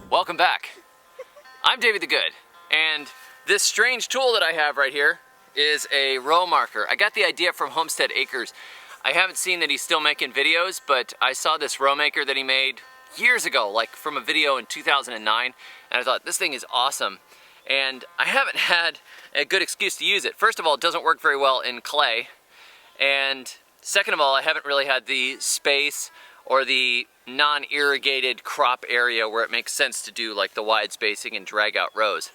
Welcome back. I'm David the Good, and this strange tool that I have right here is a row marker. I got the idea from Homestead Acres. I haven't seen that he's still making videos, but I saw this row maker that he made years ago, like from a video in 2009, and I thought this thing is awesome. And I haven't had a good excuse to use it. First of all, it doesn't work very well in clay, and second of all, I haven't really had the space or the non-irrigated crop area where it makes sense to do like the wide spacing and drag out rows.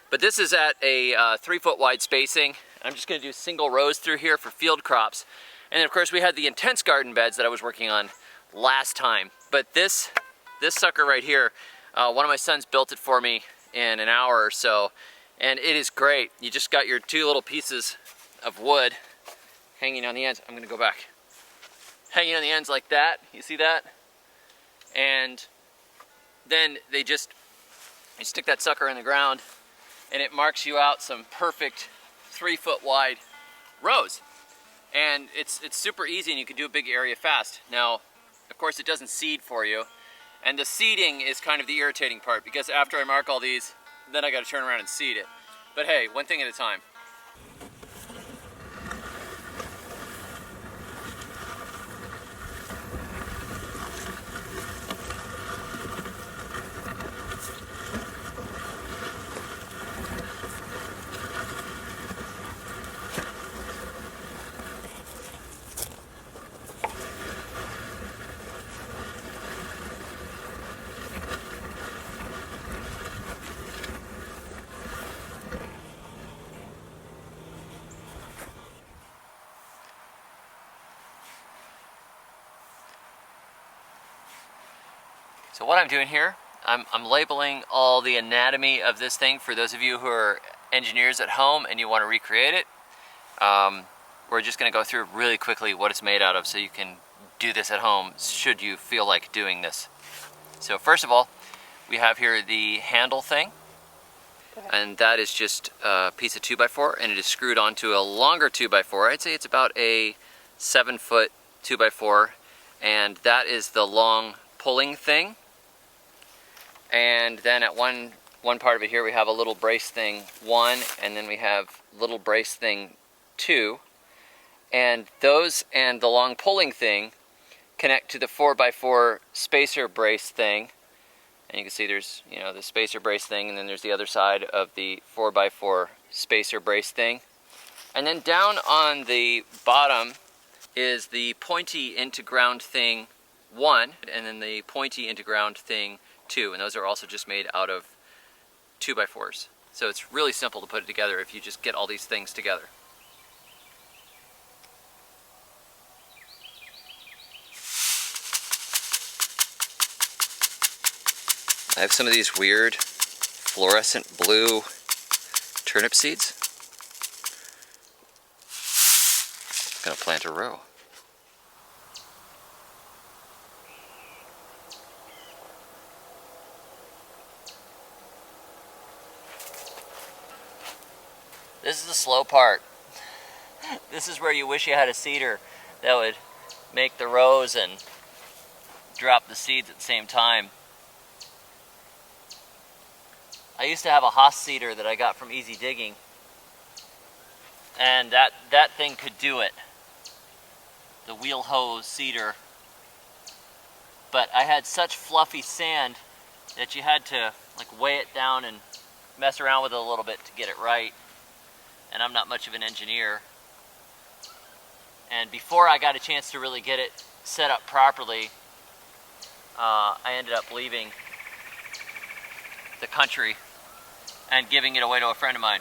But this is at a 3-foot wide spacing. I'm just going to do single rows through here for field crops. And then of course we had the intense garden beds that I was working on last time. But this sucker right here, one of my sons built it for me in an hour or so, and it is great. You just got your two little pieces of wood hanging on the ends. I'm going to go back. Hanging on the ends like that, you see that? And then you stick that sucker in the ground and it marks you out some perfect 3-foot wide rows. And it's super easy and you can do a big area fast. Now, of course it doesn't seed for you, and the seeding is kind of the irritating part because after I mark all these, then I got to turn around and seed it. But hey, one thing at a time. So what I'm doing here, I'm labeling all the anatomy of this thing for those of you who are engineers at home and you want to recreate it. We're just going to go through really quickly what it's made out of so you can do this at home should you feel like doing this. So first of all, we have here the handle thing, and that is just a piece of 2x4 and it is screwed onto a longer 2x4. I'd say it's about a 7-foot 2x4, and that is the long pulling thing. And then at one part of it here we have a little brace thing 1, and then we have little brace thing 2, and those and the long pulling thing connect to the 4x4 spacer brace thing. And you can see there's, you know, the spacer brace thing, and then there's the other side of the 4x4 spacer brace thing. And then down on the bottom is the pointy into ground thing 1, and then the pointy into ground thing 2, and those are also just made out of 2x4s. So it's really simple to put it together if you just get all these things together. I have some of these weird fluorescent blue turnip seeds. I'm gonna plant a row. This is the slow part. This is where you wish you had a seeder that would make the rows and drop the seeds at the same time. I used to have a Haas seeder that I got from Easy Digging, and that thing could do it. The wheel hose seeder. But I had such fluffy sand that you had to like weigh it down and mess around with it a little bit to get it right. And I'm not much of an engineer. And before I got a chance to really get it set up properly, I ended up leaving the country and giving it away to a friend of mine.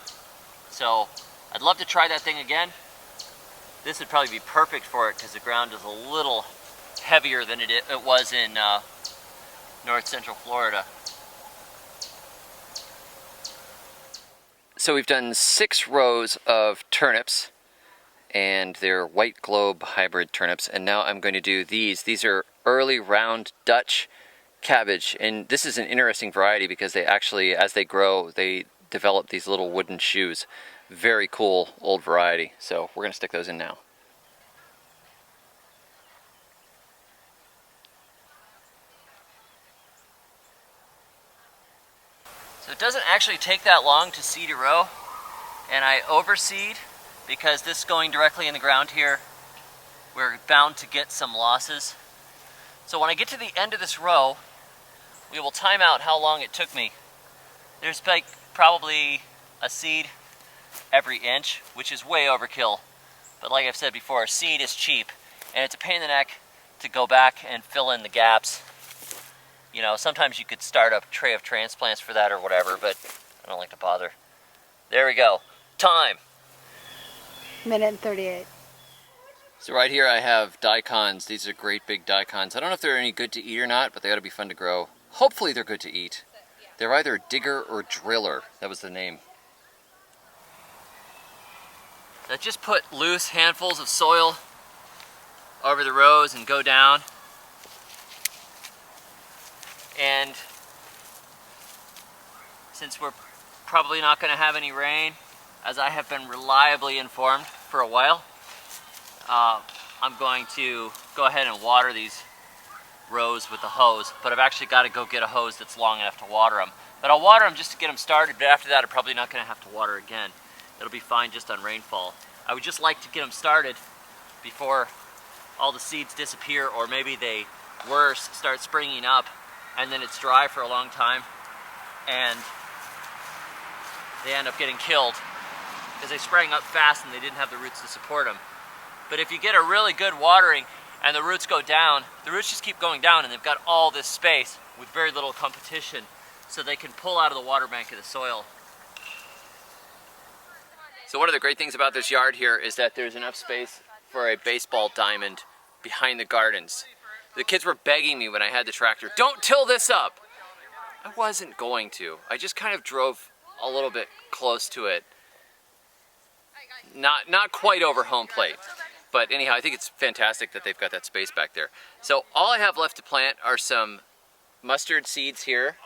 So I'd love to try that thing again. This would probably be perfect for it because the ground is a little heavier than it was in north central Florida. So we've done 6 rows of turnips, and they're white globe hybrid turnips, and now I'm going to do these. These are early round Dutch cabbage, and this is an interesting variety because they actually, as they grow, they develop these little wooden shoes. Very cool old variety, so we're going to stick those in now. So it doesn't actually take that long to seed a row, and I overseed because this going directly in the ground here, we're bound to get some losses. So when I get to the end of this row, we will time out how long it took me. There's like probably a seed every inch, which is way overkill. But like I've said before, seed is cheap, and it's a pain in the neck to go back and fill in the gaps. You know, sometimes you could start a tray of transplants for that or whatever, but I don't like to bother. There we go. Time. Minute and 38. So right here I have daikons. These are great big daikons. I don't know if they're any good to eat or not, but they ought to be fun to grow. Hopefully they're good to eat. They're either digger or driller. That was the name. So I just put loose handfuls of soil over the rows and go down. And since we're probably not going to have any rain, as I have been reliably informed for a while, I'm going to go ahead and water these rows with the hose, but I've actually got to go get a hose that's long enough to water them. But I'll water them just to get them started, but after that I'm probably not going to have to water again. It'll be fine just on rainfall. I would just like to get them started before all the seeds disappear, or maybe they, worse, start springing up and then it's dry for a long time and they end up getting killed because they sprang up fast and they didn't have the roots to support them. But if you get a really good watering and the roots go down, the roots just keep going down and they've got all this space with very little competition, so they can pull out of the water bank of the soil. So one of the great things about this yard here is that there's enough space for a baseball diamond behind the gardens. The kids were begging me when I had the tractor, don't till this up. I wasn't going to. I just kind of drove a little bit close to it. Not quite over home plate. But anyhow, I think it's fantastic that they've got that space back there. So all I have left to plant are some mustard seeds here.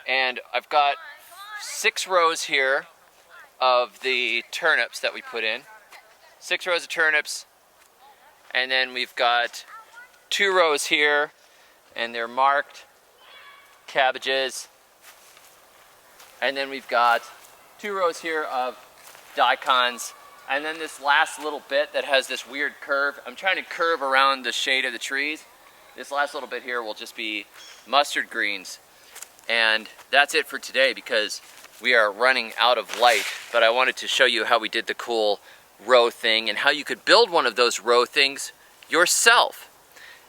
And I've got 6 rows here of the turnips that we put in. 6 rows of turnips. And then we've got 2 rows here, and they're marked cabbages. And then we've got 2 rows here of daikons. And then this last little bit that has this weird curve, I'm trying to curve around the shade of the trees. This last little bit here will just be mustard greens. And that's it for today because we are running out of light. But I wanted to show you how we did the cool row thing and how you could build one of those row things yourself.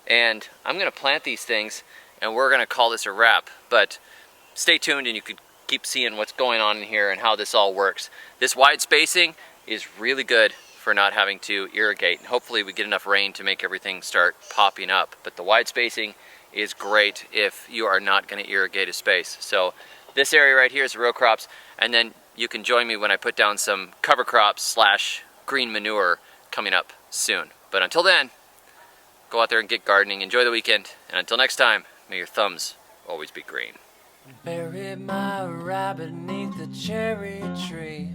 And I'm gonna plant these things and we're gonna call this a wrap. But stay tuned and you could keep seeing what's going on in here and how this all works. This wide spacing is really good for not having to irrigate. And hopefully we get enough rain to make everything start popping up. But the wide spacing is great if you are not going to irrigate a space. So this area right here is the row crops, and then you can join me when I put down some cover crops / green manure coming up soon. But until then, go out there and get gardening, enjoy the weekend, and until next time, may your thumbs always be green. Buried my rabbit beneath the cherry tree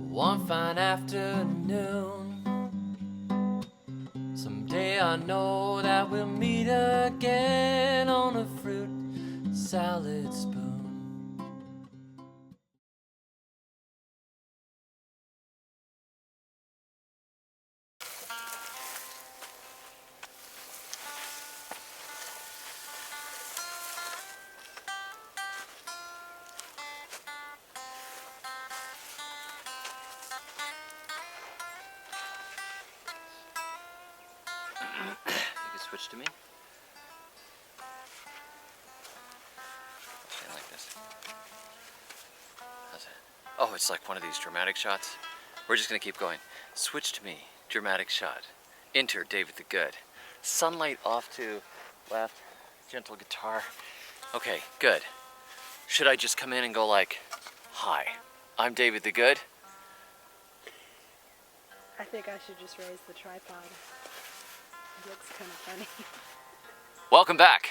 one fine afternoon. Someday I know that we'll meet again on a fruit salad spoon. You can switch to me. I like this. How's that? Oh, it's like one of these dramatic shots. We're just gonna keep going. Switch to me. Dramatic shot. Enter David the Good. Sunlight off to left. Gentle guitar. Okay, good. Should I just come in and go like, hi, I'm David the Good? I think I should just raise the tripod. It looks kind of funny. Welcome back.